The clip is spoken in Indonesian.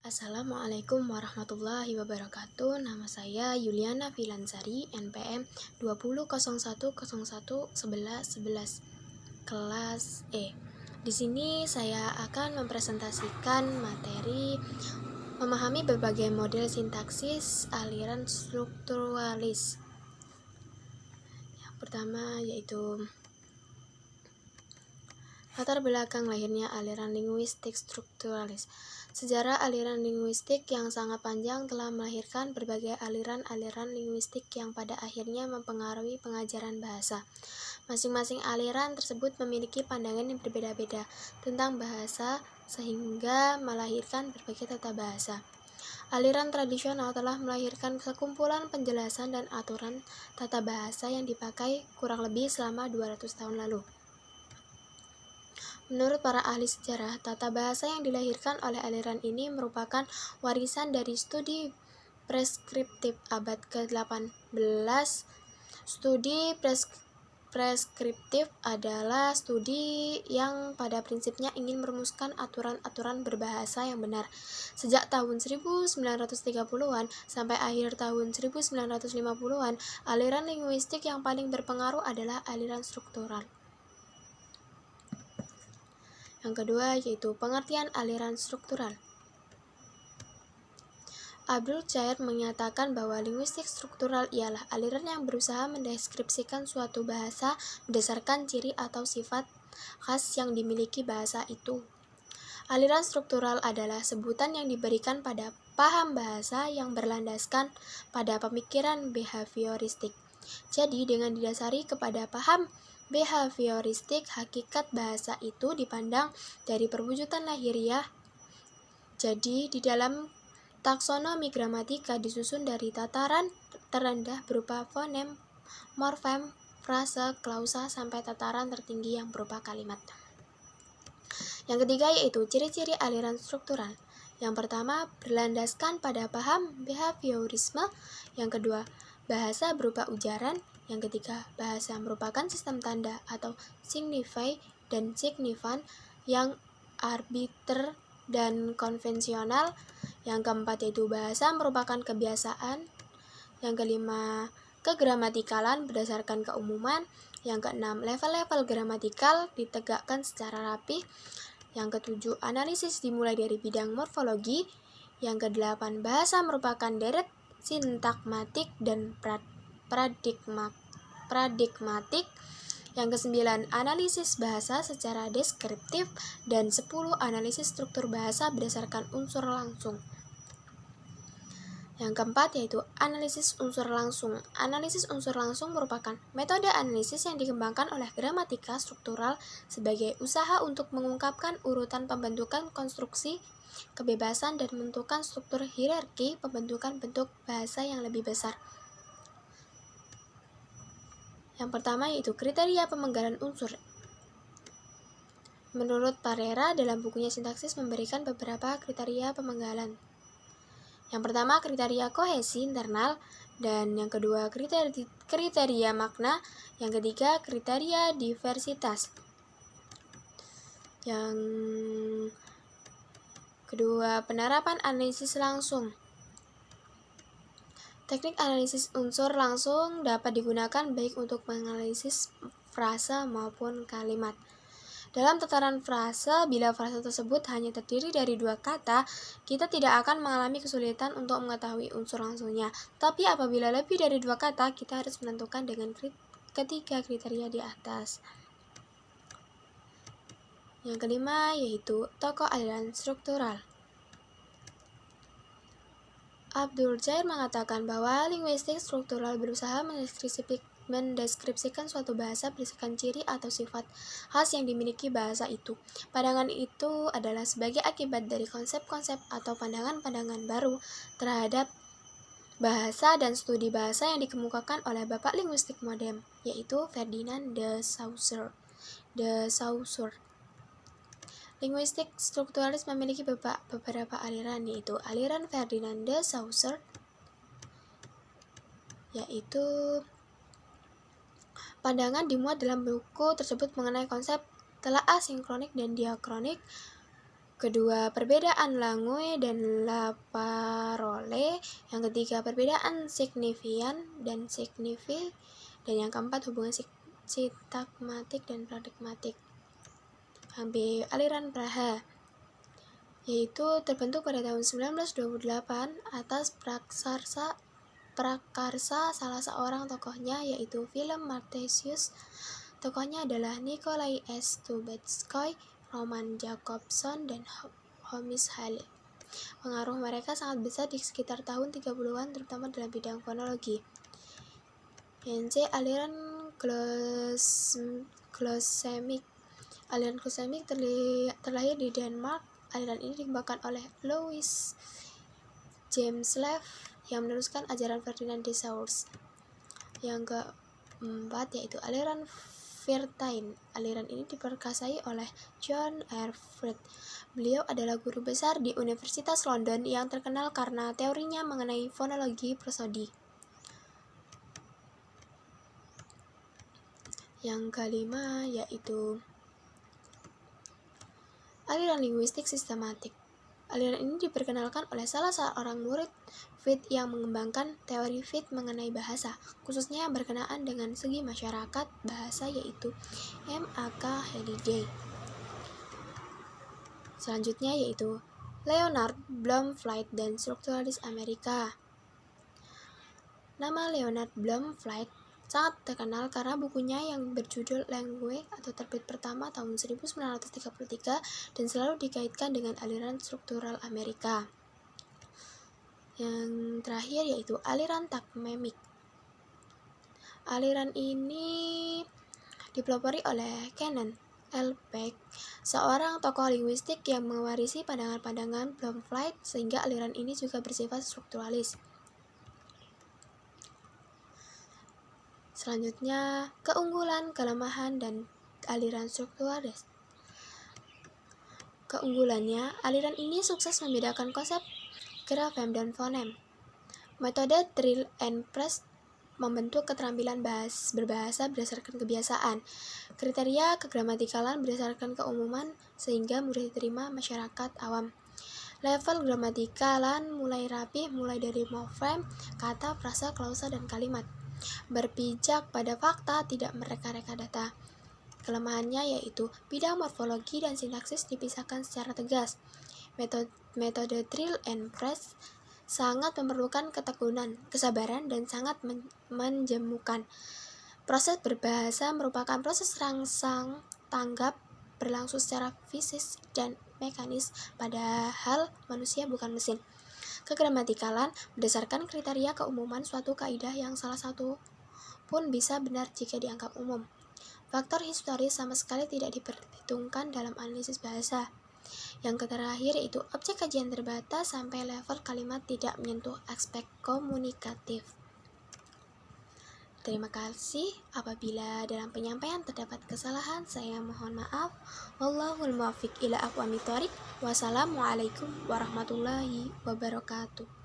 Assalamualaikum warahmatullahi wabarakatuh. Nama saya Yuliana Filansari, NPM 20.01.01.11.11 kelas E. Di sini saya akan mempresentasikan materi memahami berbagai model sintaksis aliran strukturalis. Yang pertama yaitu latar belakang lahirnya aliran linguistik strukturalis. Sejarah aliran linguistik yang sangat panjang telah melahirkan berbagai aliran-aliran linguistik yang pada akhirnya mempengaruhi pengajaran bahasa. Masing-masing aliran tersebut memiliki pandangan yang berbeda-beda tentang bahasa sehingga melahirkan berbagai tata bahasa. Aliran tradisional telah melahirkan sekumpulan penjelasan dan aturan tata bahasa yang dipakai kurang lebih selama 200 tahun lalu. Menurut para ahli sejarah, tata bahasa yang dilahirkan oleh aliran ini merupakan warisan dari studi preskriptif abad ke-18. Studi preskriptif adalah studi yang pada prinsipnya ingin merumuskan aturan-aturan berbahasa yang benar. Sejak tahun 1930-an sampai akhir tahun 1950-an, aliran linguistik yang paling berpengaruh adalah aliran struktural. Yang kedua yaitu pengertian aliran struktural. Abdul Chair menyatakan bahwa linguistik struktural ialah aliran yang berusaha mendeskripsikan suatu bahasa berdasarkan ciri atau sifat khas yang dimiliki bahasa itu. Aliran struktural adalah sebutan yang diberikan pada paham bahasa yang berlandaskan pada pemikiran behavioristik. Jadi, dengan didasari kepada paham behavioristik, hakikat bahasa itu dipandang dari perwujudan lahiriah. Jadi, di dalam taksonomi gramatika disusun dari tataran terendah berupa fonem, morfem, frase, klausa, sampai tataran tertinggi yang berupa kalimat. Yang ketiga yaitu ciri-ciri aliran struktural. Yang pertama, berlandaskan pada paham behaviorisme. Yang kedua, bahasa berupa ujaran. Yang ketiga, bahasa merupakan sistem tanda atau signify dan signifan yang arbiter dan konvensional. Yang keempat yaitu bahasa merupakan kebiasaan. Yang kelima, kegramatikalan berdasarkan keumuman. Yang keenam, level-level gramatikal ditegakkan secara rapi. Yang ketujuh, analisis dimulai dari bidang morfologi. Yang kedelapan, bahasa merupakan deret sintakmatik dan paradigmatik. Yang kesembilan, analisis bahasa secara deskriptif. Dan 10, analisis struktur bahasa berdasarkan unsur langsung. Yang keempat yaitu analisis unsur langsung. Analisis unsur langsung merupakan metode analisis yang dikembangkan oleh gramatika struktural sebagai usaha untuk mengungkapkan urutan pembentukan konstruksi, kebebasan, dan menentukan struktur hierarki pembentukan bentuk bahasa yang lebih besar. Yang pertama yaitu kriteria pemenggalan unsur. Menurut Parera dalam bukunya Sintaksis memberikan beberapa kriteria pemenggalan. Yang pertama kriteria kohesi internal, dan yang kedua kriteria makna, yang ketiga kriteria diversitas. Yang kedua penerapan analisis langsung. Teknik analisis unsur langsung dapat digunakan baik untuk menganalisis frase maupun kalimat. Dalam tataran frase, bila frase tersebut hanya terdiri dari dua kata, kita tidak akan mengalami kesulitan untuk mengetahui unsur langsungnya. Tapi apabila lebih dari dua kata, kita harus menentukan dengan ketiga kriteria di atas. Yang kelima yaitu tokoh aliran struktural. Abdul Chair mengatakan bahwa linguistik struktural berusaha mendeskripsikan suatu bahasa berdasarkan ciri atau sifat khas yang dimiliki bahasa itu. Pandangan itu adalah sebagai akibat dari konsep-konsep atau pandangan-pandangan baru terhadap bahasa dan studi bahasa yang dikemukakan oleh bapak linguistik modern, yaitu Ferdinand de Saussure. Linguistik strukturalis memiliki beberapa aliran, yaitu aliran Ferdinand de Saussure, yaitu pandangan dimuat dalam buku tersebut mengenai konsep telah asinkronik dan diakronik, Kedua, perbedaan Langue dan La Parole. Yang ketiga, perbedaan signifian dan signifi. Dan yang keempat, hubungan sintagmatik dan paradigmatik. Yang B, aliran Praha, yaitu terbentuk pada tahun 1928 atas prakarsa salah seorang tokohnya, yaitu Willem Martesius. Tokohnya adalah Nikolai Stubetskoy, Roman Jakobson, dan Homis Halle. Pengaruh mereka sangat besar di sekitar tahun 30-an, terutama dalam bidang fonologi. Yang C, aliran glosemik. Aliran glosemik terlahir di Denmark. Aliran ini dikembangkan oleh Louis James Leff yang meneruskan ajaran Ferdinand de Saussure. Yang keempat yaitu aliran Vertain. Aliran ini diperkasai oleh John R. Fred. Beliau adalah guru besar di Universitas London yang terkenal karena teorinya mengenai fonologi prosodi. Yang kelima yaitu aliran linguistik sistematik. Aliran ini diperkenalkan oleh salah seorang murid Fried yang mengembangkan teori Fried mengenai bahasa, khususnya yang berkenaan dengan segi masyarakat bahasa, yaitu M.A.K. Halliday. Selanjutnya yaitu Leonard Bloomfield dan Strukturalis Amerika. Nama Leonard Bloomfield sangat terkenal karena bukunya yang berjudul Langue atau terbit pertama tahun 1933 dan selalu dikaitkan dengan aliran struktural Amerika. Yang terakhir yaitu aliran takmemik. Aliran ini dipelopori oleh Kenan L. Beck, seorang tokoh linguistik yang mewarisi pandangan-pandangan Bloomfield, sehingga aliran ini juga bersifat strukturalis. Selanjutnya, keunggulan, kelemahan, dan aliran strukturalis. Keunggulannya, aliran ini sukses membedakan konsep grafem dan fonem. Metode drill and press membentuk keterampilan berbahasa berdasarkan kebiasaan. Kriteria kegramatikalan berdasarkan keumuman sehingga mudah diterima masyarakat awam. Level gramatikalan mulai rapi, mulai dari morfem, kata, frasa, klausa, dan kalimat. Berpijak pada fakta, tidak mereka-reka data. Kelemahannya yaitu bidang morfologi dan sintaksis dipisahkan secara tegas. Metode drill and press sangat memerlukan ketekunan, kesabaran, dan sangat menjemukan. Proses berbahasa merupakan proses rangsang tanggap berlangsung secara fisik dan mekanis, padahal manusia bukan mesin. Kegramatikalan berdasarkan kriteria keumuman suatu kaidah yang salah satu pun bisa benar jika dianggap umum. Faktor historis sama sekali tidak diperhitungkan dalam analisis bahasa. Yang terakhir yaitu objek kajian terbatas sampai level kalimat tidak menyentuh aspek komunikatif. Terima kasih. Apabila dalam penyampaian terdapat kesalahan, saya mohon maaf. Wallahul muwaffiq ila aqwamit thoriq. Wassalamualaikum warahmatullahi wabarakatuh.